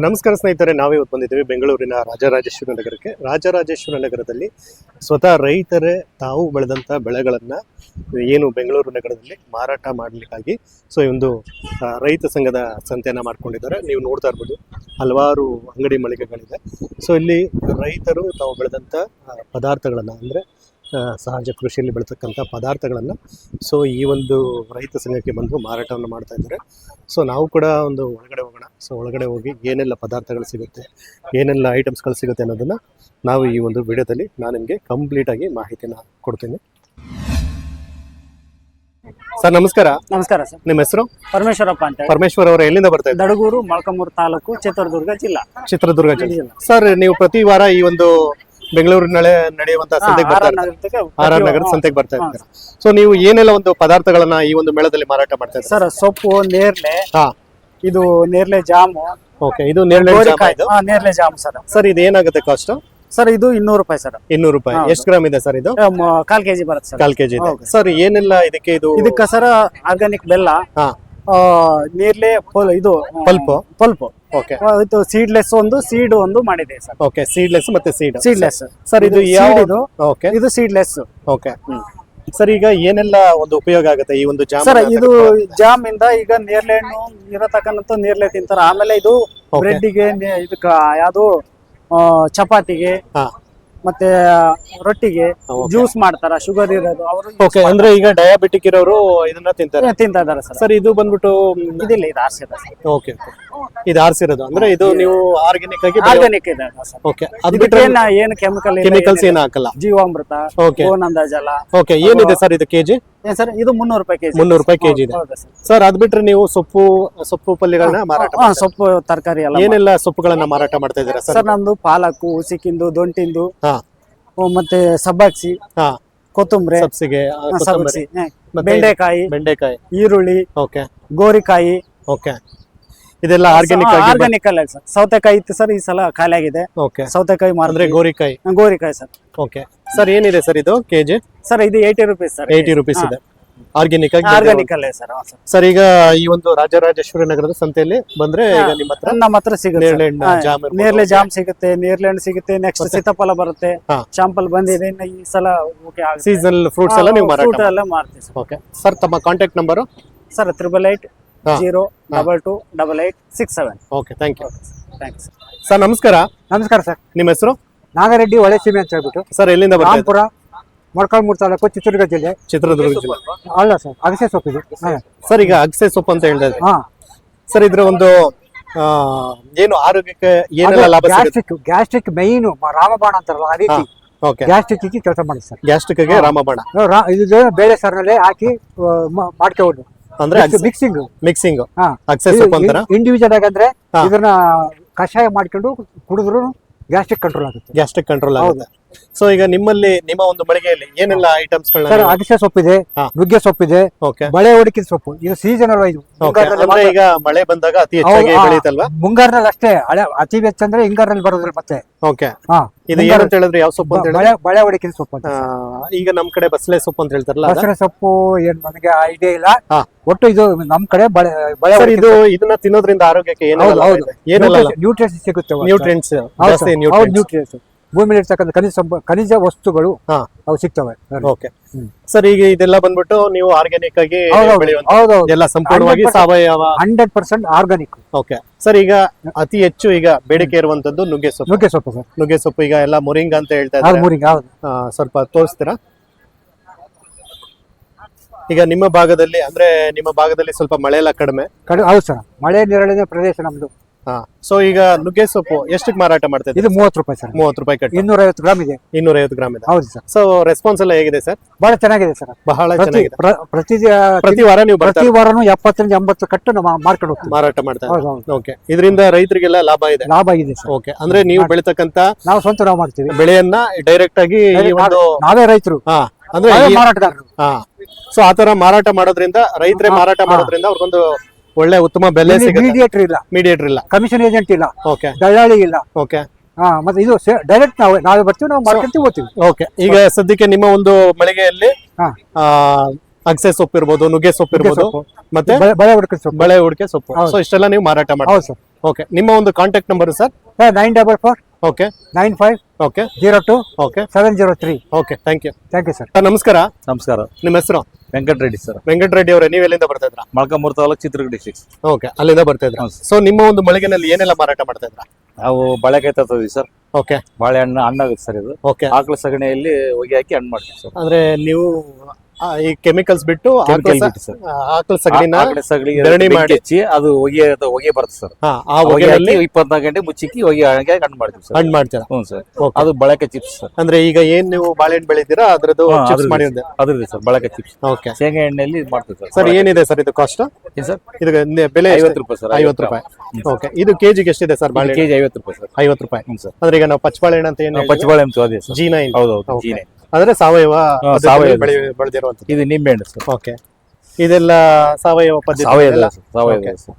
ನಮಸ್ಕಾರ ಸ್ನೇಹಿತರೆ, ನಾವೇ ಇವತ್ತು ಬಂದಿದ್ದೇವೆ ಬೆಂಗಳೂರಿನ ರಾಜರಾಜೇಶ್ವರಿ ನಗರಕ್ಕೆ. ರಾಜರಾಜೇಶ್ವರಿ ನಗರದಲ್ಲಿ ಸ್ವತಃ ರೈತರೇ ತಾವು ಬೆಳೆದಂಥ ಬೆಳೆಗಳನ್ನು ಏನು ಬೆಂಗಳೂರು ನಗರದಲ್ಲಿ ಮಾರಾಟ ಮಾಡಲಿಕ್ಕಾಗಿ ಈ ಒಂದು ರೈತ ಸಂಘದ ಸಂತೆಯನ್ನು ಮಾಡ್ಕೊಂಡಿದ್ದಾರೆ. ನೀವು ನೋಡ್ತಾ ಇರ್ಬೋದು, ಹಲವಾರು ಅಂಗಡಿ ಮಳಿಗೆಗಳಿದೆ. ಇಲ್ಲಿ ರೈತರು ತಾವು ಬೆಳೆದಂಥ ಪದಾರ್ಥಗಳನ್ನು ಅಂದರೆ ಸಹಜ ಕೃಷಿಯಲ್ಲಿ ಬೆಳೀತಕ್ಕಂಥ ಪದಾರ್ಥಗಳನ್ನು ಈ ಒಂದು ರೈತ ಸಂಘಕ್ಕೆ ಬಂದು ಮಾರಾಟವನ್ನು ಮಾಡ್ತಾ ಇದ್ದಾರೆ. ನಾವು ಕೂಡ ಒಂದು ಒಳಗಡೆ ಹೋಗೋಣ. ಒಳಗಡೆ ಹೋಗಿ ಏನೆಲ್ಲ ಪದಾರ್ಥಗಳು ಸಿಗುತ್ತೆ, ಏನೆಲ್ಲ ಐಟಮ್ಸ್ಗಳು ಸಿಗುತ್ತೆ ಅನ್ನೋದನ್ನು ನಾವು ಈ ಒಂದು ವಿಡಿಯೋದಲ್ಲಿ ನಾನು ನಿಮಗೆ ಕಂಪ್ಲೀಟಾಗಿ ಮಾಹಿತಿನ ಕೊಡ್ತೀನಿ. ಸರ್ ನಮಸ್ಕಾರ. ನಮಸ್ಕಾರ ಸರ್. ನಿಮ್ಮ ಹೆಸರು? ಪರಮೇಶ್ವರಪ್ಪ ಅಂತ. ಪರಮೇಶ್ವರ್ ಅವರು ಎಲ್ಲಿಂದ ಬರ್ತಾ ಇದ್ದಾರೆ? ದಡಗೂರು, ಮೊಳಕಾಲ್ಮೂರು ತಾಲೂಕು, ಚಿತ್ರದುರ್ಗ ಜಿಲ್ಲಾ. ಚಿತ್ರದುರ್ಗ ಜಿಲ್ಲೆ. ಸರ್, ನೀವು ಪ್ರತಿ ವಾರ ಈ ಒಂದು ಬೆಂಗಳೂರಿನಲ್ಲೇ ನಡೆಯುವಂತಹ ಸಂತೆಗೆ ಬರ್ತಾ ಇರ್ತಾರೆ, ಆರ್ ನಗರ ಸಂತೆಗೆ ಬರ್ತಾ ಇರ್ತಾರೆ. ನೀವು ಏನೆಲ್ಲ ಒಂದು ಪದಾರ್ಥಗಳನ್ನ ಈ ಒಂದು ಮೇಳದಲ್ಲಿ ಮಾರಾಟ ಮಾಡ್ತಾ ಇದ್ದಾರೆ? ಸರ್, ಸೊಪ್ಪು, ನೇರ್ಲೆ, ಇದು ನೇರ್ಲೆ ಜಾಮು. ಓಕೆ, ಇದು Nerle jam. Nerle jam sir ಇದು ಏನಾಗುತ್ತೆ ಕಾಸ್ಟ್? ಸರ್ ಇದು 200 ರೂಪಾಯಿ ಸರ್. 200 ರೂಪಾಯಿ. ಎಷ್ಟು ಗ್ರಾಮ್ ಇದೆ ಸರ್ ಇದು? 1/4 kg ಬರುತ್ತೆ ಸರ್. 1/4 kg ಇದೆ. ಸರ್ ಏನೆಲ್ಲ ಇದಕ್ಕೆ? ಇದಕ್ಕೆ ಸರ್ ಆರ್ಗಾನಿಕ್ ಬೆಲ್ಲ, ನೇರ್ಲೆ ಇದು ಪಲ್ಪ್. ಓಕೆ, ಇದು ಸೀಡ್ಲೆಸ್ ಸೀಡ್ ಮಾಡಿದೆ ಸರ್. ಓಕೆ, ಸೀಡ್ಲೆಸ್ ಮತ್ತೆ ಸೀಡ್ಲೆಸ್. ಸರ್ ಇದು ಓಕೆ, ಇದು ಸೀಡ್ಲೆಸ್. ಓಕೆ ಸರ್, ಈಗ ಏನೆಲ್ಲ ಒಂದು ಉಪಯೋಗ ಆಗುತ್ತೆ ಈ ಒಂದು ಜಾಮ್? ಸರ್ ಇದು ಜಾಮ್ ಇಂದ ಈಗ ನೇರ್ಲೆ ಹಣ್ಣು ಇರತಕ್ಕಂಥ ನೇರ್ಲೆ ತಿಂತಾರ. ಆಮೇಲೆ ಇದು ಬ್ರೆಡ್ಗೆ, ಇದಕ್ಕ ಯಾವ್ದು ಚಪಾತಿಗೆ ಮತ್ತೆ ರೊಟ್ಟಿಗೆ ಜ್ಯೂಸ್ ಮಾಡ್ತಾರ, ಶುಗರ್ ಇರೋದು ಅವರು. ಓಕೆ, ಅಂದ್ರೆ ಈಗ ಡಯಾಬಿಟಿಕ್ ಇರೋರು ಇದನ್ನ ತಿಂತಾ ಇದಾರೆ ಸರ್. ಸರ್ ಇದು ಬಂದ್ಬಿಟ್ಟು ಇದಿಲ್ಲ, ಇದು ಆರ್ಸಿರೋದು. ಓಕೆ, ಇದು ಆರ್ಸಿರೋದು ಅಂದ್ರೆ ಇದು ನೀವು ಆರ್ಗ್ಯಾನಿಕ್ ಆಗಿ ಇದೆ ಸರ್. ಓಕೆ, ಅದು ಬಿಟ್ರೆ ಏನು ಕೆಮಿಕಲ್ಸ್ ಏನು ಹಾಕಲ್ಲ? ಜೀವಾಮೃತ, ಗೋನಂದ ಜಲ. ಓಕೆ, ಏನಿದೆ ಸರ್ ಇದು ಕೆಜಿ? ಸರ್ ಇದು 300 ರೂಪಾಯಿ ಕೆಜಿ. 300 ರೂಪಾಯಿ ಕೆಜಿ ಇದೆ ಸರ್. ಅದ್ ಬಿಟ್ರೆ ನೀವು ಸೊಪ್ಪು ಪಲ್ಯಗಳನ್ನ ಮಾರಾಟ, ಸೊಪ್ಪು ತರಕಾರಿ ಎಲ್ಲ ಏನೆಲ್ಲ ಸೊಪ್ಪುಗಳನ್ನ ಮಾರಾಟ ಮಾಡ್ತಾ ಇದ್ದೀರಾ ಸರ್? ನಮ್ದು ಪಾಲಕ್ಕು, ಉಸಿಕಿಂದು, ದೊಂಟಿಂದು, ಮತ್ತೆ ಸಬ್ಬಕ್ಸಿ, ಕೊತ್ತಂಬರಿ, ಸಬ್ಸಿಗೆ, ಬೆಂಡೆಕಾಯಿ, ಈರುಳ್ಳಿ, ಓಕೆ, ಗೋರಿಕಾಯಿ. ಓಕೆ, ಇದೆಲ್ಲ ಆರ್ಗ್ಯಾನಿಕ್ ಅಲ್ಲ ಸರ್. ಸೌತೆಕಾಯಿ ಇತ್ತು ಸರ್, ಈ ಸಲ ಖಾಲಿ ಆಗಿದೆ. ಓಕೆ, ಸೌತೆಕಾಯಿ ಅಂದ್ರೆ ಗೋರಿಕಾಯಿ ಸರ್. ಓಕೆ ಸರ್, ಏನಿದೆ ಸರ್ ಇದು ಕೆಜಿ? ಸರ್ ಇದು 80 ರೂಪೀಸ್ ಸರ್. 80 ರೂಪೀಸ್ ಇದೆ, ಆರ್ಗ್ಯಾನಿಕ್ ಅಲ್ಲೇ ಸರ್. ಸರ್ ಈಗ ಈ ಒಂದು ರಾಜರಾಜೇಶ್ವರಿ ನಗರದ ಸಂತೆಯಲ್ಲಿ ಬಂದ್ರೆ ಈಗ ನಮ್ಮ ಹತ್ರ ಸಿಗುತ್ತೆ ನೇರ್ಲೆ ಜಾಮ್ ಸಿಗುತ್ತೆ, ನೇರ್ಲೆ ಹಣ್ಣು ಸಿಗುತ್ತೆ. ನೆಕ್ಸ್ಟ್ ಸೀತಾಫಲ ಬರುತ್ತೆ, ಶಾಂಪಲ್ ಬಂದಿದೆ ಈ ಸಲ. ಸೀಸನಲ್ ಫ್ರೂಟ್ಸ್ ಎಲ್ಲ ನೀವು ಮಾರ್ತೀವಿ ಸರ್. ಓಕೆ ಸರ್, ತಮ್ಮ contact number? Sir 88808867. Okay, thank you sir. ನಮಸ್ಕಾರ. ನಮಸ್ಕಾರ ಸರ್. ನಿಮ್ಮ ಹೆಸರು? ನಾಗರೆಡ್ಡಿ ಒಳೆಸೀಮೆ ಅಂತ ಹೇಳ್ಬಿಟ್ಟು. ಸರ್ ಎಲ್ಲಿಂದ ರಾಮಪುರ, ಮೊಳಕಾಲ್ಮೂರು ತಾಲೂಕು, ಚಿತ್ರದುರ್ಗ ಜಿಲ್ಲೆ. ಚಿತ್ರದುರ್ಗ ಜಿಲ್ಲೆ. ಅಲ್ಲ ಸರ್, ಅಗಸೆ ಸೊಪ್ಪು ಇದು ಸರ್. ಈಗ ಅಗಸೆ ಸೊಪ್ಪು ಅಂತ ಹೇಳ್ತಾ ಇದ್ದಾರೆ ಸರ್. ಇದ್ರ ಒಂದು ಏನು ಆರೋಗ್ಯಕ್ಕೆ ಏನೆಲ್ಲ ಲಾಭ? ಗ್ಯಾಸ್ಟ್ರಿಕ್ ಮೈನ್ ರಾಮಬಾಣ ಅಂತಾರಲ್ಲ, ಆ ರೀತಿ ಗ್ಯಾಸ್ಟ್ರಿಕ್ ಕೆಲಸ ಮಾಡಿ ಸರ್. ಗ್ಯಾಸ್ಟ್ರಿಕ್ ಗೆ ರಾಮಬಾಣ. ಇದು ಬೇಳೆ ಸಾರಿನಲ್ಲಿ ಹಾಕಿ ಮಾಡ್ಕೊಂಡು ಅಂದ್ರೆ ಮಿಕ್ಸಿಂಗ್ ಅಗಸೆ ಸೊಪ್ಪು ಅಂತಾರ. ಇಂಡಿವಿಜುವಲ್ ಆಗಿ ಅಂದ್ರೆ ಇದನ್ನ ಕಷಾಯ ಮಾಡ್ಕೊಂಡು ಕುಡಿದ್ರು ಗ್ಯಾಸ್ಟ್ರಿಕ್ ಕಂಟ್ರೋಲ್ ಆಗುತ್ತೆ. ಸೊ ಈಗ ನಿಮ್ಮಲ್ಲಿ ನಿಮ್ಮ ಒಂದು ಮಳಿಗೆಯಲ್ಲಿ ಏನೆಲ್ಲ ಐಟಮ್ಸ್ ಗಳನ್ನ? ಅಗಸೆ ಸೊಪ್ಪಿದೆ, ನುಗ್ಗೆ ಸೊಪ್ಪಿದೆ, ಬಳೆ ಹೊಡಿಕಿದ ಸೊಪ್ಪು. ಇದು ಸೀಸನಲ್ ಇದು. ಈಗ ಮಳೆ ಬಂದಾಗ ಅತಿ ಹೆಚ್ಚಾಗಿ ಬೆಳೆಯುತ್ತಲ್ವಾ? ಮುಂಗಾರಿನಲ್ಲಿ ಅಷ್ಟೇ. ಅತಿ ಹೆಚ್ಚು ಅಂದ್ರೆ ಹಿಂಗಾರಲ್ಲಿ ಬರೋದ್ರಲ್ಲಿ ಮತ್ತೆ. ಓಕೆ, ಇದು ಏನಂತ ಹೇಳಿದ್ರೆ ಯಾವ ಸೊಪ್ಪು ಅಂತ ಹೇಳಿದ್ರೆ? ಬಳೆ ಹೊಡಿಕಿದ ಸೊಪ್ಪು. ಈಗ ನಮ್ ಕಡೆ ಬಸಳೆ ಸೊಪ್ಪು ಅಂತ ಹೇಳ್ತಾರಲ್ಲ, ಬಸಳೆ ಸೊಪ್ಪು ಏನ್ ನನಗೆ ಐಡಿಯಾ ಇಲ್ಲ. ಒಟ್ಟು ಇದು ನಮ್ ಕಡೆ ಬಳೆ. ಇದನ್ನ ತಿನ್ನೋದ್ರಿಂದ ಆರೋಗ್ಯಕ್ಕೆ ಏನೆಲ್ಲ ನ್ಯೂಟ್ರಿಯನ್ಸ್ ಸಿಗುತ್ತೆ. ನ್ಯೂಟ್ರಿಯನ್ಸ್ ಭೂಮಿಲಿ ಇರ್ತಕ್ಕಂಥ ಖನಿಜ ವಸ್ತುಗಳು ಅವು ಸಿಗ್ತವೆ. ಓಕೆ ಸರ್, ಈಗ ಇದೆಲ್ಲ ಬಂದ್ಬಿಟ್ಟು ನೀವು ಆರ್ಗ್ಯಾನಿಕ್ ಆಗಿ ಎಲ್ಲ ಸಂಪೂರ್ಣವಾಗಿ ಸಾವಯವ 100% ಆರ್ಗಾನಿಕ್. ಓಕೆ ಸರ್, ಈಗ ಅತಿ ಹೆಚ್ಚು ಈಗ ಬೇಡಿಕೆ ಇರುವಂತದ್ದು ನುಗ್ಗೆ ಸೊಪ್ಪು ಸರ್. ನುಗ್ಗೆ ಸೊಪ್ಪು ಈಗ ಎಲ್ಲ ಮೊರಿಂಗ ಅಂತ ಹೇಳ್ತಾ ಇದ್ದಾರೆ. ಸ್ವಲ್ಪ ತೋರಿಸ್ತೀರಾ? ಈಗ ನಿಮ್ಮ ಭಾಗದಲ್ಲಿ ಸ್ವಲ್ಪ ಮಳೆ ಎಲ್ಲ ಕಡಿಮೆ. ಹೌದು ಸರ್, ಮಳೆ ನೆರಳಿನ ಪ್ರದೇಶ ನಮ್ದು. ಸೊ ಈಗ ನುಗ್ಗೆ ಸೊಪ್ಪು ಎಷ್ಟಕ್ಕೆ ಮಾರಾಟ ಮಾಡ್ತಾ ಇದ್ದೀರಾ? ಇದು 30 ರೂಪಾಯಿ ಸರ್. 30 ರೂಪಾಯಿ ಕಟ್ಟಿ 250 ಗ್ರಾಮ್ ಇದೆ. 250 ಗ್ರಾಮ್ ಇದೆ. ಹೌದು ಸರ್. ಸೊ ರೆಸ್ಪಾನ್ಸ್ ಎಲ್ಲ ಹೇಗಿದೆ ಸರ್? ಬಹಳ ಚೆನ್ನಾಗಿದೆ ಸರ್. ಬಹಳ ಚೆನ್ನಾಗಿದೆ. ಪ್ರತಿ ವಾರ ನೀವು ಪ್ರತಿ ವಾರನೂ 70 ರಿಂದ 80 ಕಟ್ಟು ಮಾರಾಟ ಮಾಡ್ತಾ ಇದ್ದೀರಾ? ಓಕೆ, ಇದರಿಂದ ರೈತರಿಗೆಲ್ಲ ಲಾಭ ಇದೆ ಸರ್. ಓಕೆ, ಅಂದ್ರೆ ನೀವು ಬೆಳಿತಕ್ಕಂತ ನಾವು ಸ್ವಂತ ನಾವು ಮಾಡ್ತೀವಿ ಬೆಳೆಯನ್ನ ಡೈರೆಕ್ಟ್ ಆಗಿ ನಾವೇ ರೈತರು ಅಂದ್ರೆ ಮಾರಾಟಗಾರರು. ಸೊ ಆತರ ಮಾರಾಟ ಮಾಡೋದ್ರಿಂದ ರೈತರೇ ಮಾರಾಟ ಮಾಡೋದ್ರಿಂದ ಅವ್ರಿಗೊಂದು ಒಳ್ಳೆ ಉತ್ತಮ ಬೆಲೆ ಸಿಗುತ್ತೆ. ಮೀಡಿಯೇಟರ್ ಇಲ್ಲ, ಕಮಿಷನ್ ಏಜೆಂಟ್ ಇಲ್ಲ, ಓಕೆ, ದಳ್ಳಾಳಿ ಇಲ್ಲ. ಓಕೆ, ಮತ್ತೆ ಇದು ಡೈರೆಕ್ಟ್ ನಾವೇ ಬರ್ತೀವಿ, ನಾವು ಮಾರ್ಕೆಟ್ಗೆ ಹೋಗ್ತೀವಿ. ಓಕೆ, ಈಗ ಸದ್ಯಕ್ಕೆ ನಿಮ್ಮ ಒಂದು ಮಳಿಗೆಯಲ್ಲಿ ಅಗಸೆ ಸೊಪ್ಪು ಇರ್ಬೋದು, ನುಗ್ಗೆ ಸೊಪ್ಪು ಇರ್ಬೋದು, ಮತ್ತೆ ಬಳೆ ಉಡಿಕೆ ಸೊಪ್ಪು, ಸೊ ಇಷ್ಟೆಲ್ಲ ನೀವು ಮಾರಾಟ ಮಾಡಿ. ಓಕೆ, ನಿಮ್ಮ ಒಂದು contact number sir? 944 okay 95 okay 02 okay 703. Okay, thank you sir. ನಮಸ್ಕಾರ. ನಮಸ್ಕಾರ. ನಿಮ್ಮ ಹೆಸರು? ವೆಂಕಟರೆಡ್ಡಿ ಸರ್. ವೆಂಕಟರೆಡ್ಡಿ ಅವರೇ, ನೀವು ಎಲ್ಲಿಂದ ಬರ್ತಾ ಇದ್ರಾ? ಮೊಳಕಾಲ್ಮೂರು ತಾಲೂಕು ಚಿತ್ರದುರ್ಗ ಡಿಸ್ಟ್ರಿಕ್ಟ್. ಓಕೆ, ಅಲ್ಲಿಂದ ಬರ್ತಾ ಇದ್ರಾ? ಹೌದು. ಸೊ ನಿಮ್ಮ ಒಂದು ಮಳಿಗೆನಲ್ಲಿ ಏನೆಲ್ಲ ಮಾರಾಟ ಮಾಡ್ತಾ ಇದ್ರಾ? ನಾವು ಬಾಳೆಕಾಯಿ ತರ್ತೀವಿ ಸರ್. ಓಕೆ ಬಾಳೆಹಣ್ಣು ಹಣ್ಣಾಗುತ್ತೆ ಸರ್. ಇದು ಓಕೆ, ಆಕಳ ಸಗಣಿಯಲ್ಲಿ ಹೊಗೆ ಹಾಕಿ ಹಣ್ಣು ಮಾಡ್ತೀವಿ ಸರ್. ಅಂದ್ರೆ ನೀವು ಈ ಕೆಮಿಕಲ್ಸ್ ಬಿಟ್ಟು Chemical ಬಿಟ್ಟು ಸರ್. ಆಕಳ ಸಗಣಿನ ಆಕಳ ಸಗಣಿ ಬೆರಣಿ ಬೆಂಕಿ ಮಾಡಿ ಹಚ್ಚಿ ಅದು ಹೊಗೆ ಬರುತ್ತೆ ಸರ್. ಆ ಹೊಗೆ ಹೊಗೆಯಲ್ಲಿ ಹಾಕಿ 24 ಗಂಟೆ ಮುಚ್ಚಿಕ್ಕಿ ಹೊಗೆ ಹಾಕಿ ಹಣ್ಣು ಮಾಡ್ತೀವಿ ಸರ್. ಹಣ್ಣು ಮಾಡ್ತೀರಾ? ಹ್ಞೂ ಸರ್. Okay. ಅದು ಬಾಳೆಕಾಯಿ ಚಿಪ್ಸ್ ಸರ್. ಅಂದ್ರೆ ಈಗ ಏನ್ ನೀವು ಬಾಳೆಹಣ್ಣು ಬೆಳಿತೀರಾ ಅದ್ರದ್ದು ಚಿಪ್ಸ್ ಮಾಡಿರೋದು? ಅದ್ರದ್ದು ಸರ್ ಬಾಳೆಕಾಯಿ ಚಿಪ್ಸ್. ಓಕೆ, ಶೇಂಗಾ ಎಣ್ಣೆಯಲ್ಲಿ ಇದು ಮಾಡ್ತೀವಿ ಸರ್. ಸರ್ ಏನಿದೆ ಸರ್ ಇದು ಕಾಸ್ಟ್? ಏನ್ ಸರ್? ಇದು ಬೆಲೆ 50 ರೂಪಾಯಿ ಸರ್. 50 ರೂಪಾಯಿ. ಓಕೆ, ಇದು ಕೆಜಿಗೆ ಎಷ್ಟಿದೆ ಸರ್ ಬಾಳೆ? ಕೆಜಿ 50 ರೂಪಾಯಿ ಸರ್. 50 ರೂಪಾಯಿ. ಹ್ಞೂ ಸರ್. ಅಂದ್ರೆ ಈಗ ನಾವು ಪಚ್ಚ ಬಾಳೆಹಣ್ಣು ಅಂತ ಏನು ಪಚ್ಚಬಾಳೆ ಅಂತ ಅದೇ ಸರ್. G9? ಹೌದೌದು, Okay. ಜೀನೆ. ಅಂದ್ರೆ ಸಾವಯವ ಸಾವಯವ ಬೆಳೆದಿರುವಂತದ್ದು. ಇದು ನಿಂಬೆಹಣ್ಣು ಸರ್. ಓಕೆ, ಇದೆಲ್ಲ ಸಾವಯವ ಪದ್ಧತಿ? ಸಾವಯವ ಎಲ್ಲ? ಸರ್. ಸಾವಯವ Okay. ಸರ್.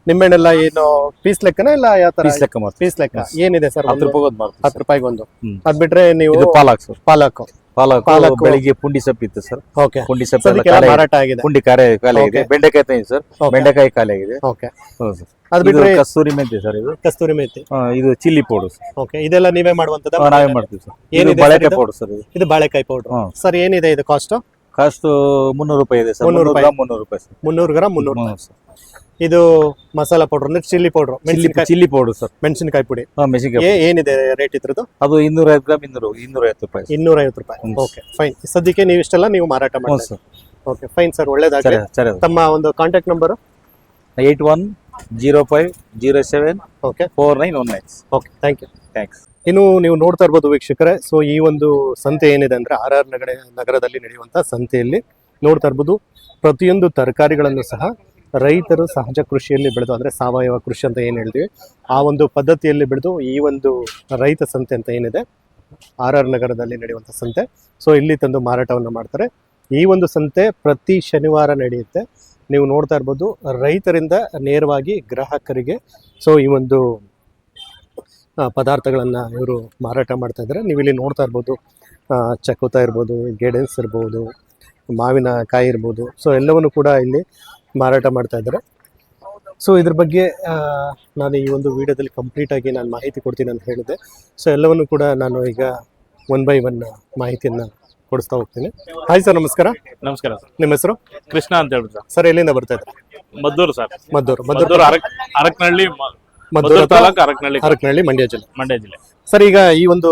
ನಿಮ್ಮೆಣ್ಣೆಲ್ಲ ಏನು ಪೀಸ್ ಲೆಕ್ಕನ ಇಲ್ಲ ಯಾವ ತರ? ಪೀಸ್ ಲೆಕ್ಕ ಮಾಡ್ತೀವಿ. ಪೀಸ್ ಲೆಕ್ಕ ಏನಿದೆ ಸರ್? 10 ರೂಪಾಯಿ ಒಂದು ಮಾಡ್ತೀವಿ 10 ರೂಪಾಯಿಗೆ ಒಂದು. ಹ್ಮ್. ಅದ್ ಬಿಟ್ರೆ ನೀವು ಇದು ಪಾಲಕ್ ಸರ್. ಪಾಲಕ್ ಪಾಲಕ್ ಬೆಳಿಗ್ಗೆ ಪುಂಡಿ ಸೊಪ್ಪು ಇತ್ತು ಸರ್. ಓಕೆ, ಪುಂಡಿ ಸೊಪ್ಪು ಎಲ್ಲ ಸದ್ಯಕ್ಕೆಲ್ಲ ಖಾಲಿ ಮಾರಾಟ ಆಗಿದೆ. ಪುಂಡಿ ಖಾಲಿ ಆಗಿದೆ. Okay. ಬೆಂಡೆಕಾಯಿ ತಂದಿದೆ ಸರ್. Okay. ಬೆಂಡೆಕಾಯಿ ಖಾಲಿ ಆಗಿದೆ. ಓಕೆ, ಹೌದು ಸರ್. ಅದ್ ಇದು ಬಿಟ್ರೆ ಕಸ್ತೂರಿ ಮೆಂತೆ ಸರ್. ಇದು ಕಸ್ತೂರಿ ಮೇಥಿ. ಇದು ಚಿಲ್ಲಿ ಪೌಡರ್ ಸರ್. ಓಕೆ, ಇದೆಲ್ಲ ನೀವೇ ಮಾಡುವಂತದ? ನಾವೇ ಮಾಡ್ತೀವಿ ಸರ್. ಇದು ಏನಿದೆ ಬಾಳೆಕಾಯಿ ಸರ್ ಇದು? Powder sir. ಇದು ಇದು ಬಾಳೆಕಾಯಿ ಪೌಡರ್. ಹ್ಮ್. ಸರ್ ಏನಿದೆ ಇದು ಕಾಸ್ಟ್? ಕಾಸ್ಟ್ 300 ರೂಪಾಯಿ ಇದೆ ಸರ್. 300 ರೂಪಾಯಿ. 300 ರೂಪಾಯಿ ಸರ್. 300 ಗ್ರಾಮ್ 300 ಹ್ಞೂ ಸರ್. ಇದು ಮಸಾಲಾ ಪೌಡರ್ ಅಂದ್ರೆ chilli powder, chilli powder sir. ಮೆಣಸಿನಕಾಯಿ ಪುಡಿ. ಮೆಣಸಿನಕಾಯಿ ಏನಿದೆ ರೇಟ್ ಇದ್ರದ್ದು? ಅದು 250 ಗ್ರಾಮ್ 250 ರೂಪಾಯಿ ಸರ್. 250 ರೂಪಾಯಿ. ಹ್ಮ್. Okay, fine. ಸದ್ಯಕ್ಕೆ ನೀವು ಇಷ್ಟೆಲ್ಲ ನೀವು ಮಾರಾಟ ಹ್ಞೂ ಮಾಡಿ. ಸರ್. ಓಕೆ, ಫೈನ್ ಸರ್, ಒಳ್ಳೇದಾಗಲಿ. ಸರಿ ಸರಿ. ತಮ್ಮ ಒಂದು contact number? 810507 okay 4919. Okay, thank you. Thanks. ಇನ್ನು ನೀವು ನೋಡ್ತಾ ಇರ್ಬೋದು ವೀಕ್ಷಕರೇ, ಸೊ ಈ ಒಂದು ಸಂತೆ ಏನಿದೆ ಅಂದ್ರೆ RR ನಗರದಲ್ಲಿ ನಡೆಯುವಂತ ಸಂತೆಯಲ್ಲಿ ನೋಡ್ತಾ ಇರ್ಬೋದು ಪ್ರತಿಯೊಂದು ತರಕಾರಿಗಳನ್ನು ಸಹ ರೈತರು ಸಹಜ ಕೃಷಿಯಲ್ಲಿ ಬೆಳೆದು ಅಂದ್ರೆ ಸಾವಯವ ಕೃಷಿ ಅಂತ ಏನು ಹೇಳ್ತೀವಿ ಆ ಒಂದು ಪದ್ಧತಿಯಲ್ಲಿ ಬೆಳೆದು ಈ ಒಂದು ರೈತ ಸಂತೆ ಅಂತ ಏನಿದೆ RR ನಗರದಲ್ಲಿ ನಡೆಯುವಂತ ಸಂತೆ, ಸೊ ಇಲ್ಲಿ ತಂದು ಮಾರಾಟವನ್ನು ಮಾಡ್ತಾರೆ. ಈ ಒಂದು ಸಂತೆ ಪ್ರತಿ ಶನಿವಾರ ನಡೆಯುತ್ತೆ. ನೀವು ನೋಡ್ತಾ ಇರ್ಬೋದು ರೈತರಿಂದ ನೇರವಾಗಿ ಗ್ರಾಹಕರಿಗೆ ಸೊ ಈ ಒಂದು ಪದಾರ್ಥಗಳನ್ನು ಇವರು ಮಾರಾಟ ಮಾಡ್ತಾ ಇದ್ದಾರೆ. ನೀವು ಇಲ್ಲಿ ನೋಡ್ತಾ ಇರ್ಬೋದು ಚಕೋತ ಇರ್ಬೋದು, ಗೆಣಸ್ ಇರ್ಬೋದು, ಮಾವಿನಕಾಯಿ ಇರ್ಬೋದು, ಸೊ ಎಲ್ಲವನ್ನು ಕೂಡ ಇಲ್ಲಿ ಮಾರಾಟ ಮಾಡ್ತಾ ಇದ್ದಾರೆ. ಸೊ ಇದ್ರ ಬಗ್ಗೆ ನಾನು ಈ ಒಂದು ವಿಡಿಯೋದಲ್ಲಿ ಕಂಪ್ಲೀಟಾಗಿ ನಾನು ಮಾಹಿತಿ ಕೊಡ್ತೀನಿ ಅಂತ ಹೇಳಿದೆ. ಸೊ ಎಲ್ಲವನ್ನು ಕೂಡ ನಾನು ಈಗ 1 by 1 ಮಾಹಿತಿಯನ್ನು ಕೊಡಿಸ್ತಾ ಹೋಗ್ತೀನಿ. ಹಾಯ್ ಸರ್, ನಮಸ್ಕಾರ. ನಮಸ್ಕಾರ ಸರ್. ನಿಮ್ಮ ಹೆಸರು? ಕೃಷ್ಣ ಅಂತ ಹೇಳ್ಬಿಟ್ಟು ಸರ್, ಎಲ್ಲಿಂದ ಬರ್ತಾ ಇದ್ದಾರೆ? ಮದ್ದೂರು ಸರ್. ಮದ್ದೂರು ಅರಕನಹಳ್ಳಿ, ಮದ್ದೂರು ಮದ್ದೂರು ತಾಲೂಕು, ಅರಕನಹಳ್ಳಿ, ಮಂಡ್ಯ ಜಿಲ್ಲೆ. ಮಂಡ್ಯ ಜಿಲ್ಲೆ. ಸರ್, ಈಗ ಈ ಒಂದು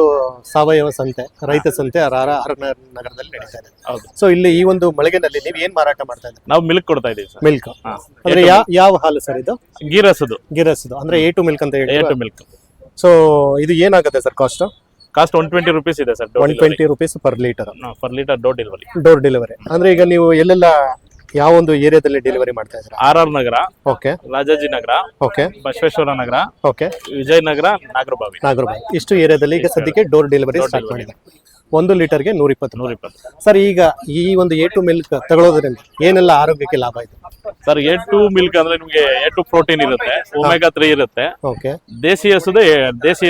ಸಾವಯವ ಸಂತೆ ರೈತ ಸಂತೆ RR ನಗರದಲ್ಲಿ ನಡೀತಾ ಇದೆ. ಹೌದು. ಸೊ ಇಲ್ಲಿ ಈ ಒಂದು ಮಳಿಗೆನಲ್ಲಿ ನೀವು ಏನ್ ಮಾರಾಟ ಮಾಡ್ತಾ ಇದ್ದೀರಾ? ನಾವು ಮಿಲ್ಕ್ ಕೊಡ್ತಾ ಇದೀವಿ ಸರ್. ಮಿಲ್ಕ್ ಅಂದ್ರೆ ಯಾವ ಹಾಲು ಸರ್ ಇದು? ಗೀರಸದು. ಗಿರಸ್ದು ಅಂದ್ರೆ A2 ಮಿಲ್ಕ್ ಅಂತ ಹೇಳಿ. A2 milk. ಸೊ ಇದು ಏನಾಗುತ್ತೆ ಸರ್ ಕಾಸ್ಟ್? ಕಾಸ್ಟ್ 120 ರೂಪೀಸ್ ಇದೆ sir. 120 rupees per litre. Per litre door delivery. Door delivery ಅಂದ್ರೆ ಈಗ ನೀವು ಎಲ್ಲೆಲ್ಲ ಯಾವ ಒಂದು ಏರಿಯಾದಲ್ಲಿ ಡೆಲಿವರಿ ಮಾಡ್ತಾ ಇದ್ದೀರಾ? RR ನಗರ, ಓಕೆ ರಾಜಾಜಿ ನಗರ, ಓಕೆ ಬಸವೇಶ್ವರ ನಗರ, ಓಕೆ ವಿಜಯನಗರ, ನಾಗರಬಾವಿ. ನಾಗರಬಾವಿ ಇಷ್ಟು ಏರಿಯಾದಲ್ಲಿ ಈಗ ಸದ್ಯಕ್ಕೆ ಡೋರ್ ಡೆಲಿವರಿ ಸ್ಟಾರ್ಟ್ ಮಾಡಿದೆ. 1 ಲೀಟರ್ಗೆ 120. ಸರ್, ಈಗ ಈ ಒಂದು A2 ಮಿಲ್ಕ್ ತಗೊಳ್ಳೋದ್ರಿಂದ ಏನೆಲ್ಲ ಆರೋಗ್ಯಕ್ಕೆ ಲಾಭ ಇದೆ ಸರ್? A2 ಮಿಲ್ಕ್ ಅಂದ್ರೆ ನಿಮ್ಗೆ A2 ಪ್ರೋಟೀನ್ ಇರುತ್ತೆ, ಒಮೆಗಾ 3 ಇರುತ್ತೆ. ಓಕೆ, ದೇಸಿ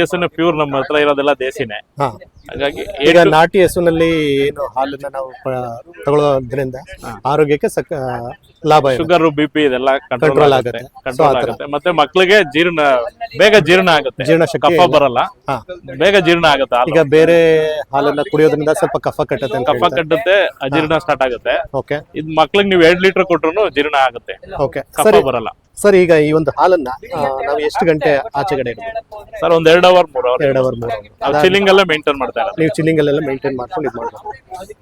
ಹಸುನೇ ಪ್ಯೂರ್. ನಮ್ಮ ಹತ್ರ ಇರೋದೆಲ್ಲ ದೇಸಿನೇ. ಹಾ. ಹಾಗಾಗಿ ಈಗ ನಾಟಿ ಹಸುನಲ್ಲಿ ಏನು ಹಾಲನ್ನ ನಾವು ತಗೊಳ್ಳೋದ್ರಿಂದ ಆರೋಗ್ಯಕ್ಕೆ ಲಾಭ ಇದೆ. ಶುಗರ್, BP ಇದೆಲ್ಲ Control ಕಂಟ್ರೋಲ್ ಆಗುತ್ತೆ. ಆಗುತ್ತೆ. ಮತ್ತೆ ಮಕ್ಕಳಿಗೆ ಬೇಗ ಜೀರ್ಣ ಆಗುತ್ತೆ. ಜೀರ್ಣಶಕ್ತಿ ಕಫ ಬರಲ್ಲ, ಹಾ. ಬೇಗ ಜೀರ್ಣ ಆಗುತ್ತೆ. ಹಾಲು. ಈಗ ಬೇರೆ ಹಾಲನ್ನ ಕುಡಿಯೋದ್ರಿಂದ ಸ್ವಲ್ಪ ಕಫ ಕಟ್ಟುತ್ತೆ ಅಂತ ಕಫ ಕಟ್ಟುತ್ತೆ, ಅಜೀರ್ಣ ಸ್ಟಾರ್ಟ್ ಆಗುತ್ತೆ. ಓಕೆ, ಇದು ಮಕ್ಳಿಗೆ ನೀವು 2 ಲೀಟರ್ ಕೊಟ್ರು ಜೀರ್ಣ ಆಗುತ್ತೆ, ಓಕೆ. ಕಫ ಸರಿ ಬರಲ್ಲ. ಸರ್, ಈಗ ಈ ಒಂದು ಹಾಲನ್ನ ನಾವು ಎಷ್ಟು ಗಂಟೆ ಆಚೆಗಡೆ ಇಡಬಹುದು? ಸರ್, ಒಂದ್ 2 hour 3 hour 2 hour 3 hour chilling ಎಲ್ಲ ಮೇಂಟೈನ್ ಮಾಡ್ತಾ ಇರೋದು. ನೀವು ಚಿಲ್ಲಿಂಗ್ ಅಲ್ಲೆಲ್ಲ ಮೇಂಟೈನ್ ಮಾಡ್ಕೊಂಡು ಇದು ಮಾಡಬಹುದು.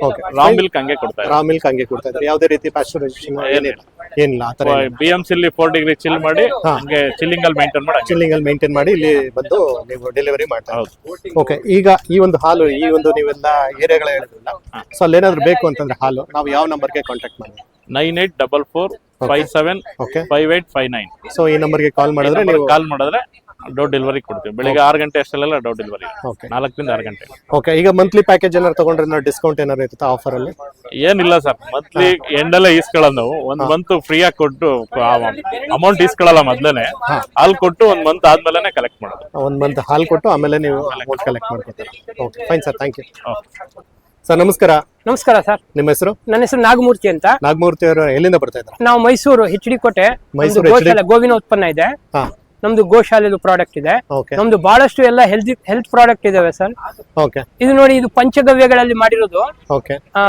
ಓಕೆ, ರಾ ಮಿಲ್ಕ್ ಹಂಗೆ ಕೊಡ್ತಾ ಇರೋದು. ರಾ ಮಿಲ್ಕ್ ಹಂಗೆ ಕೊಡ್ತಾ ಇದ್ದಾರೆ. ಯಾವುದೇ ರೀತಿ ಪ್ಯಾಸ್ಚರೈಸೇಷನ್ ಏನಿಲ್ಲ ಆ ತರ BMC ಅಲ್ಲಿ 4 ಡಿಗ್ರಿ ಚಿಲ್ ಮಾಡಿ ಹಂಗೆ ಚಿಲ್ಲಿಂಗ್ ಅಲ್ಲಿ ಮೇಂಟೈನ್ ಮಾಡಿ ಚಿಲ್ಲಿಂಗ್ ಅಲ್ಲಿ ಮೇಂಟೈನ್ ಮಾಡಿ ಇಲ್ಲಿ ಬಂದು ನೀವು ಡೆಲಿವರಿ ಮಾಡ್ತಾ ಇದ್ದೀರಿ. ಓಕೆ, ಈಗ ಈ ಒಂದು ಹಾಲು ಈ ಒಂದು ನೀವೆಲ್ಲ ಏರಿಯಾಗಳ ಹೇಳಿದ್ರಲ್ಲ, ಸೊ ಅಲ್ಲೇನಾದ್ರೂ ಬೇಕು ಅಂತಂದ್ರೆ ಹಾಲು ನಾವು ಯಾವ ನಂಬರ್ಗೆ ಕಾಂಟ್ಯಾಕ್ಟ್ ಮಾಡಿ? 9844575859. ಸೊ ಈ ನಂಬರ್ಗೆ ಕಾಲ್ ಮಾಡಿದ್ರೆ ನೀವು ಕಾಲ್ ಮಾಡಿದ್ರೆ ಡೋರ್ ಡೆಲಿವರಿ ಕೊಡ್ತೀವಿ. ಬೆಳಿಗ್ಗೆ 6 ಗಂಟೆ ಅಷ್ಟೆಲ್ಲ ಡೋರ್ ಡೆಲಿವರಿ. ಓಕೆ 4 ರಿಂದ 6 ಗಂಟೆ. ಓಕೆ, ಈಗ ಮಂತ್ಲಿ ಪ್ಯಾಕೇಜ್ ಏನಾದ್ರು ತಗೊಂಡ್ರೆ ಡಿಸ್ಕೌಂಟ್ ಏನಾದ್ರು ಇರುತ್ತಾ ಆಫರ್ ಅಲ್ಲಿ? ಏನಿಲ್ಲ ಸರ್, ಮಂತ್ಲಿ ಎಂಡೆಲ್ಲ ಈಸ್ಕೊಳ್ಳೋದು ನಾವು. 1 ಮಂತ್ ಫ್ರೀ ಆಗಿ ಕೊಟ್ಟು ಅಮೌಂಟ್ ಈಸ್ಕೊಳ್ಳಲ್ಲ. ಮೊದ್ಲೇನೆ ಹಾಲ್ ಕೊಟ್ಟು 1 ಮಂತ್ ಆದ್ಮೇಲೆ ಕಲೆಕ್ಟ್ ಮಾಡೋದು. 1 ಮಂತ್ ಹಾಲ್ ಕೊಟ್ಟು ಆಮೇಲೆ ನೀವು ಅಮೌಂಟ್ ಕಲೆಕ್ಟ್ ಮಾಡ್ಕೊತೀರಾ. Okay, fine sir, thank you. Sir, ನಮಸ್ಕಾರ. ನಮಸ್ಕಾರ ಸರ್. ನಿಮ್ಮ ಹೆಸರು? ನನ್ನ ಹೆಸರು ನಾಗಮೂರ್ತಿ ಅಂತ. ನಾಗಮೂರ್ತಿ ಅವರು ಎಲ್ಲಿಂದ ಬರ್ತಾ ಇದ್ದಾರೆ? ನಾವು ಮೈಸೂರು HD ಕೋಟೆ. ಮೈಸೂರು ಗೋವಿನ ಉತ್ಪನ್ನ ಇದೆ. ಹಾ. ನಮ್ದು ಗೋಶಾಲೆದು ಪ್ರಾಡಕ್ಟ್ ಇದೆ. ಓಕೆ ನಮ್ದು ಬಹಳಷ್ಟು ಎಲ್ಲ ಹೆಲ್ತ್ ಪ್ರಾಡಕ್ಟ್ ಇದಾವೆ ಸರ್. ಓಕೆ ಇದು ನೋಡಿ, ಇದು ಪಂಚಗವ್ಯಗಳಲ್ಲಿ ಮಾಡಿರೋದು ಓಕೆ ಆ,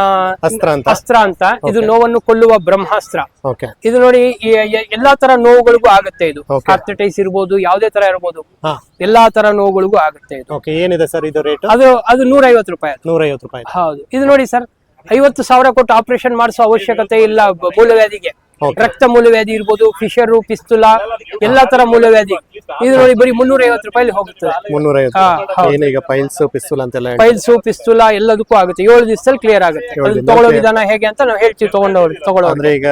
ಅಸ್ತ್ರ ಅಂತ. ಅಸ್ತ್ರ ಅಂತ. ಇದು ನೋವನ್ನು ಕೊಲ್ಲುವ ಬ್ರಹ್ಮಾಸ್ತ್ರ. ಓಕೆ ಇದು ನೋಡಿ ಎಲ್ಲಾ ತರ ನೋವುಗಳಿಗೂ ಆಗುತ್ತೆ. ಇದು Okay. ಆರ್ಥೈಟಿಸ್ ಇರ್ಬೋದು, ಯಾವುದೇ ತರ ಇರ್ಬೋದು, ಹಾ ಎಲ್ಲಾ ತರ ನೋವುಗಳಿಗೂ ಆಗುತ್ತೆ ಇದು. ಓಕೆ ಏನಿದೆ ಸರ್ ಇದು ರೇಟ್? ಅದು 150 ರೂಪಾಯಿ. 150 ರೂಪಾಯಿ. ಹೌದು. ಇದು ನೋಡಿ ಸರ್, 50,000 ಕೊಟ್ಟು ಆಪರೇಷನ್ ಮಾಡಿಸೋ ಅವಶ್ಯಕತೆ ಇಲ್ಲ ಮೂಲವ್ಯಾಧಿಗೆ. Okay. ರಕ್ತ ಮೂಲವ್ಯಾಧಿ ಇರ್ಬೋದು, ಫಿಶರು, ಪಿಸ್ತುಲಾ, ಎಲ್ಲಾ ತರ ಮೂಲವ್ಯಾಧಿ. ಇದು ನೋಡಿ ಬರೀ 350 ರೂಪಾಯಿ ಹೋಗುತ್ತದೆ. 350. ಹಾ, ಹೌದು. ಏನೀಗ ಪೈಲ್ಸ್ ಪಿಸ್ತೂಲ್ ಅಂತೆಲ್ಲ ಹೇಳಿ. ಫೈಲ್ಸು, ಪಿಸ್ತುಲಾ ಎಲ್ಲದಕ್ಕೂ ಆಗುತ್ತೆ. 7 ದಿವಸದಲ್ಲಿ ಕ್ಲಿಯರ್ ಆಗುತ್ತೆ. ಅದು ತಗೊಳ್ಳೋ ವಿಧಾನ ಹೇಗೆ ಅಂತ ನಾವು ಹೇಳ್ತೀವಿ. ತಗೊಳ್ಳೋ ಅಂದ್ರೆ ಈಗ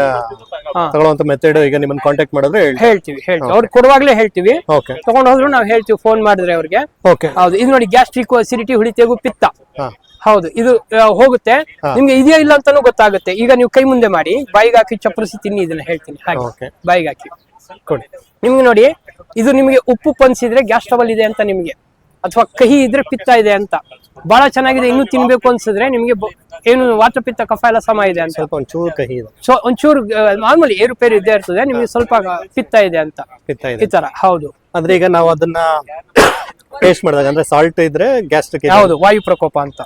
ಹಾ. ತಗೊಳ್ಳುವಂತ ಮೆಥಡ್ ಈಗ ನಿಮ್ಮನ್ನ ಕಾಂಟ್ಯಾಕ್ಟ್ ಮಾಡಿದ್ರೆ ಹೇಳ್ತೀವಿ. ಅವ್ರು ಕೊಡುವಾಗ್ಲೇ ಹೇಳ್ತೀವಿ. ಓಕೆ ತಗೊಂಡ್ ಹೋದ್ರು ನಾವು ಹೇಳ್ತೀವಿ ಫೋನ್ ಮಾಡಿದ್ರೆ ಅವ್ರಿಗೆ. ಓಕೆ ಹೌದು. ಇದು ನೋಡಿ, ಗ್ಯಾಸ್ಟ್ರಿಕ್ ಅಸಿಡಿಟಿ, ಹುಳಿತೆಗು, ಪಿತ್ತ. ಹಾ ಹೌದು. ಇದು ಹೋಗುತ್ತೆ. ನಿಮ್ಗೆ ಇದೆಯಾ ಇಲ್ಲ ಅಂತಾನು ಗೊತ್ತಾಗುತ್ತೆ. ಈಗ ನೀವು ಕೈ ಮುಂದೆ ಮಾಡಿ, ಬಾಯಿಗೆ ಹಾಕಿ ಚಪ್ಪರಿಸಿ ತಿನ್ನಿ. ಇದನ್ನ ಹೇಳ್ತೀನಿ ಹಾಗೆ ಓಕೆ ಬಾಯಿಗೆ ಹಾಕಿ ಕೊಡಿ. ನಿಮ್ಗೆ ನೋಡಿ, ಇದು ನಿಮಗೆ ಉಪ್ಪು ಪನ್ಸಿದ್ರೆ ಗ್ಯಾಸ್ ಟ್ರಬಲ್ ಇದೆ ಅಂತ ನಿಮ್ಗೆ, ಅಥವಾ ಕಹಿ ಇದ್ರೆ ಪಿತ್ತ ಇದೆ ಅಂತ. ಬಹಳ ಚೆನ್ನಾಗಿದೆ. ಇನ್ನು ತಿನ್ಬೇಕು ಅನ್ಸಿದ್ರೆ ನಿಮ್ಗೆ ಏನು ವಾತಪಿತ್ತ ಕಫ ಎಲ್ಲ ಸಮ ಇದೆ ಅಂತ. ಸ್ವಲ್ಪ ಒಂಚೂರು ಕಹಿ ಇದೆ. ಸೊ ಒಂಚೂರು ಮಾಮೂಲಿ ಏರುಪೇರು ಇದ್ದೇ ಇರ್ತದೆ. ನಿಮ್ಗೆ ಸ್ವಲ್ಪ ಪಿತ್ತ ಇದೆ ಅಂತ, ಪಿತ್ತ ಈ ಇದೆ. ತರ. ಹೌದು. ಅಂದ್ರೆ ಈಗ ನಾವು ಅದನ್ನ ಟೇಸ್ಟ್ ಮಾಡಿದಾಗ ಅಂದ್ರೆ ಸಾಲ್ಟ್ ಇದ್ರೆ ಗ್ಯಾಸ್ಟ್ರಿಕ್ ಹೌದು, ವಾಯು ಪ್ರಕೋಪ ಅಂತ.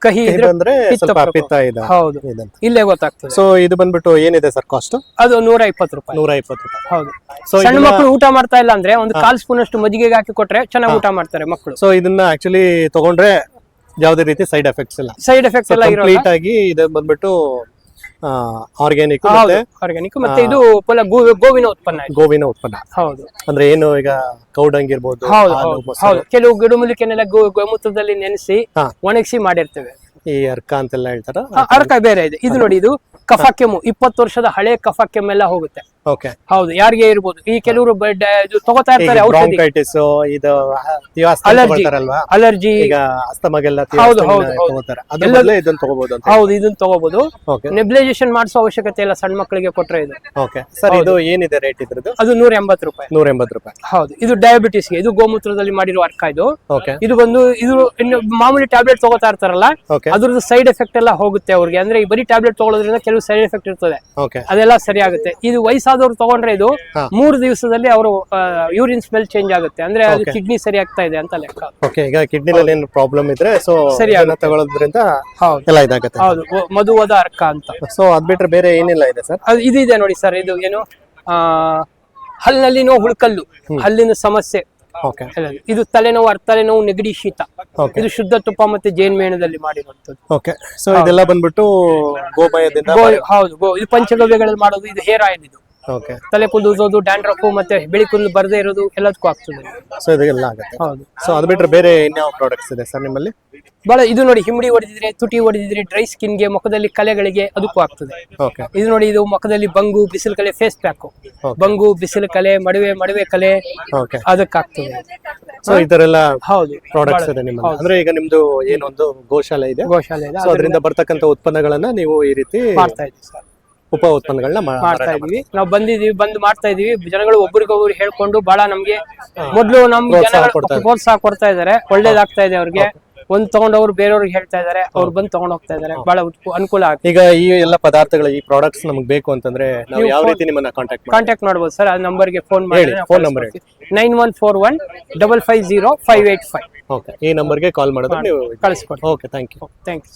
ಕಹಿ ಇದ್ರೆ ಅಂದ್ರೆ ಪಿತ್ತ ಸ್ವಲ್ಪ ಪ್ರಕೋಪ. ಪಿತ್ತ ಇದೆ. ಹೌದು, ಇದಂತ. ಇಲ್ಲೇ ಗೊತ್ತಾಗ್ತದೆ. ಸೊ ಇದು ಬಂದ್ಬಿಟ್ಟು ಏನಿದೆ ಸರ್ ಕಾಸ್ಟ್? ಅದು 120 ರೂಪಾಯಿ. 120 ರೂಪಾಯಿ. ಹೌದು. ಸೊ ಸಣ್ಣ ಮಕ್ಕಳು ಊಟ ಮಾಡ್ತಾ ಇಲ್ಲ ಅಂದ್ರೆ ಒಂದು 1/4 ಸ್ಪೂನ್ ಅಷ್ಟು ಮಜ್ಜಿಗೆಗೆ ಹಾಕಿ ಕೊಟ್ರೆ ಚೆನ್ನಾಗಿ ಊಟ ಮಾಡ್ತಾರೆ ಮಕ್ಕಳು. ಸೊ ಇದನ್ನ ಆಕ್ಚುಲಿ ತಗೊಂಡ್ರೆ ಯಾವುದೇ ರೀತಿ ಸೈಡ್ ಎಫೆಕ್ಟ್ಸ್ ಇಲ್ಲ. ಸೈಡ್ ಎಫೆಕ್ಟ್ಸ್ ಎಲ್ಲ ಇರೋಲ್ಲ. ಕಂಪ್ಲೀಟ್ ಆಗಿ ಇದು ಬಂದ್ಬಿಟ್ಟು ಆರ್ಗ್ಯಾನಿಕ್ ಹೌದು, ಆರ್ಗ್ಯಾನಿಕ್. ಮತ್ತೆ ಇದು ಗೋವಿನ ಉತ್ಪನ್ನ ಇದು. ಗೋವಿನ ಉತ್ಪನ್ನ. ಹೌದು ಅಂದ್ರೆ ಏನು ಈಗ ಕೌಡಂಗಿರ್ಬೋದು, ಹೌದು ಹಾಲು, ಹೌದು ಮೊಸರು, ಹೌದು. ಕೆಲವು ಗಿಡಮೂಲಿಕೆನೆಲ್ಲ ಗೋಮೂತ್ರದಲ್ಲಿ ನೆನೆಸಿ ಹಾ. ಒಣಗಿಸಿ ಮಾಡಿರ್ತೇವೆ. ಈ ಅರ್ಕ ಅಂತೆಲ್ಲ ಹೇಳ್ತಾರ. ಅರ್ಕ ಬೇರೆ ಇದೆ. ಇದು ನೋಡಿ, ಇದು ಕಫ ಕೆಮ್ಮು, 20 ವರ್ಷದ ಹಳೆ ಕಫ ಕೆಮ್ಮೆಲ್ಲ ಹೋಗುತ್ತೆ. ಓಕೆ ಹೌದು, ಯಾರಿಗೆ ಇರ್ಬೋದು. ಈ ಕೆಲವರು ಇದು ತಗೋತಾ ಇರ್ತಾರೆ ಔಷಧಿ. ಬ್ರಾಂಕೈಟಿಸ್, ಇದು ಅಲರ್ಜಿ, ತಗೊಳ್ತಾರಲ್ವಾ, ಅಲರ್ಜಿ. ಈಗ ಅಸ್ತಮಗೆಲ್ಲ ಹೌದು, ಹೌದು, ಹೌದು. ತಗೋತಾರೆ. ಅದ್ರ ಬದಲು ಇದನ್ನ ತಗೋಬಹುದು ಅಂತ. ಹೌದು, ಇದನ್ನ ತಗೋಬಹುದು. ಓಕೆ ನೆಬ್ಲೈಸೇಷನ್ ಮಾಡಿಸೋ ಅವಶ್ಯಕತೆ ಇಲ್ಲ ಸಣ್ಣ ಮಕ್ಕಳಿಗೆ ಕೊಟ್ರೆ ಇದು. ಓಕೆ ಸರ್, ಇದು ಏನಿದೆ ರೇಟ್ ಇದ್ರದ್ದು? ಅದು 180 ರೂಪಾಯಿ. 180 ರೂಪಾಯಿ. ಹೌದು. ಇದು ಡಯಾಬಿಟಿಸ್ಗೆ, ಇದು ಗೋಮೂತ್ರದಲ್ಲಿ ಮಾಡಿರೋ ಅರ್ಕ. ಇದು ಓಕೆ ಇದು ಬಂದು ಇದು ಇನ್ನು ಮಾಮೂಲಿ ಟ್ಯಾಬ್ಲೆಟ್ ತಗೋತಾ ಇರ್ತಾರಲ್ಲ, ಓಕೆ ಅದ್ರದ್ದು ಸೈಡ್ ಎಫೆಕ್ಟ್ ಎಲ್ಲ ಹೋಗುತ್ತೆ ಅವ್ರಿಗೆ. ಅಂದ್ರೆ ಈ ಬರೀ ಟ್ಯಾಬ್ಲೆಟ್ ತಗೊಳ್ಳೋದ್ರಿಂದ ಕೆಲವು ಸೈಡ್ ಎಫೆಕ್ಟ್ ಇರ್ತದೆ, ಓಕೆ ಅದೆಲ್ಲ ಸರಿ ಆಗುತ್ತೆ. ಇದು ವಯಸ್ಸಾದವ್ರು ತಗೊಂಡ್ರೆ ಇದು ಹಾ. 3 ದಿವಸದಲ್ಲಿ ಅವರು ಯೂರಿನ್ ಸ್ಮೆಲ್ ಚೇಂಜ್ ಆಗುತ್ತೆ. ಅಂದ್ರೆ ಅದು Okay. ಕಿಡ್ನಿ ಸರಿ ಆಗ್ತಾ ಇದೆ ಅಂತ ಲೆಕ್ಕ. ಓಕೆ ಈಗ ಕಿಡ್ನಿನಲ್ಲಿ ಏನು ಪ್ರಾಬ್ಲಮ್ ಇದ್ರೆ ಸೊ ಸರಿ ಅದನ್ನ ಆಗುತ್ತೆ. ತಗೊಳ್ಳೋದ್ರಿಂದ ಹೌದು ಎಲ್ಲ ಇದಾಗುತ್ತೆ. ಹೌದು, ಮಧುವದ ಅರ್ಕ ಅಂತ. ಸೊ ಅದ್ ಬಿಟ್ರೆ ಬೇರೆ ಏನಿಲ್ಲ ಇದೆ ಸರ್? ಅದು ಇದು ಇದೆ ನೋಡಿ ಸರ್. ಇದು ಏನು ಹಲ್ಲಿನಲ್ಲಿ ನೋವು, ಹುಳುಕಲ್ಲು, ಹಲ್ಲಿನ ಸಮಸ್ಯೆ. ಓಕೆ ಇದು ತಲೆನೋವು, ತಲೆನೋವು, ನೆಗಡಿ, ಶೀತ. ಓಕೆ ಇದು ಶುದ್ಧ ತುಪ್ಪ ಮತ್ತೆ ಜೇನ್ಮೇಣದಲ್ಲಿ ಮಾಡಿರುವಂತದ್ದು. ಓಕೆ ಸೊ ಇದೆಲ್ಲ ಬಂದ್ಬಿಟ್ಟು ಗೋಮಯದಿಂದ ಹೌದು, ಇದು ಪಂಚಗವ್ಯಗಳಲ್ಲಿ ಮಾಡೋದು. ಇದು ಹೇರ್ ಆಯಿಲ್. ಇದು ಓಕೆ ತಲೆ ಕೂದಲು ಉದೋದು, ಡ್ಯಾಂಡ್ರಫ್ ಮತ್ತೆ ಬಿಳಿ ಕೂದಲು ಬರದೇ ಇರೋದು ಎಲ್ಲದಕ್ಕೂ ಆಗ್ತದೆ. ಸೊ ಇದೆಲ್ಲ ಆಗುತ್ತೆ. ಹೌದು. ಸೊ ಅದ್ ಬಿಟ್ರೆ ಬೇರೆ ಇನ್ಯಾವ ಪ್ರಾಡಕ್ಟ್ಸ್ ಇದೆ ಸರ್ ನಿಮ್ಮಲ್ಲಿ? ಬಹಳ ಇದು ನೋಡಿ, ಹಿಮ್ಮಡಿ ಹೊಡೆದಿದ್ರೆ, ತುಟಿ ಹೊಡೆದಿದ್ರೆ, ಡ್ರೈ ಸ್ಕಿನ್ಗೆ, ಮುಖದಲ್ಲಿ ಕಲೆಗಳಿಗೆ ಅದಕ್ಕೂ ಆಗ್ತದೆ. ಓಕೆ ಇದು ನೋಡಿ, ಇದು ಮುಖದಲ್ಲಿ ಬಂಗು, ಬಿಸಿಲು ಕಲೆ, ಫೇಸ್ ಪ್ಯಾಕ್. ಬಂಗು, ಬಿಸಿಲು ಕಲೆ, ಮಡುವೆ ಕಲೆ, ಓಕೆ ಅದಕ್ಕಾಗ್ತದೆ. ಸೊ ಈ ತರ ಎಲ್ಲ ಹೌದು, ಪ್ರಾಡಕ್ಟ್ಸ್ ಇದೆ ನಿಮ್ಮಲ್ಲಿ. ಅಂದ್ರೆ ಈಗ ನಿಮ್ದು ಏನೊಂದು ಗೋಶಾಲೆ ಇದೆ, ಗೋಶಾಲೆ ಇದೆ. ಸೊ ಅದರಿಂದ ಬರ್ತಕ್ಕಂತ ಉತ್ಪನ್ನಗಳನ್ನ ನೀವು ಈ ರೀತಿ ಮಾಡ್ತಾ ಇದ್ದೀವಿ ಸರ್. ಉಪ ಉತ್ಪನ್ನಗಳನ್ನ ಮಾಡ್ತಾ ಇದೀವಿ. ನಾವು ಬಂದು ಮಾಡ್ತಾ ಇದೀವಿ. ಜನಗಳು ಒಬ್ರಿಗೊಬ್ರು ಹೇಳ್ಕೊಂಡು ಬಹಳ ನಮ್ಗೆ ಮೊದ್ಲು ನಮ್ಗೆ ಪ್ರೋತ್ಸಾಹ ಕೊಡ್ತಾ ಇದಾರೆ. ಒಳ್ಳೇದಾಗ್ತಾ ಇದೆ ಅವ್ರಿಗೆ. ಒಂದ್ ತಗೊಂಡವ್ರು ಬೇರೆಯವ್ರಿಗೆ ಹೇಳ್ತಾ ಇದಾರೆ, ಅವ್ರು ಬಂದು ತಗೊಂಡ್ ಹೋಗ್ತಾ ಇದಾರೆ. ಬಹಳ ಅನುಕೂಲ ಆಗ್ತದೆ. ಈಗ ಈ ಎಲ್ಲ ಪದಾರ್ಥಗಳು, ಈ ಪ್ರಾಡಕ್ಟ್ಸ್ ನಮ್ಗೆ ಬೇಕು ಅಂತಂದ್ರೆ ನಾವು ಯಾವ ರೀತಿ ನಿಮ್ಮನ್ನ ಕಾಂಟ್ಯಾಕ್ಟ್ ಮಾಡ್ಬೋದು ಸರ್. ಆ ನಂಬರ್ಗೆ ಫೋನ್ ಹೇಳಿ, phone number ಹೇಳಿ. 9141 550 585. ಓಕೆ ಈ ನಂಬರ್ಗೆ ಕಾಲ್ ಮಾಡಿದ್ರೆ ನೀವು ಕಳಿಸ್ಕೊಡಿ. Okay thank you. Thank you.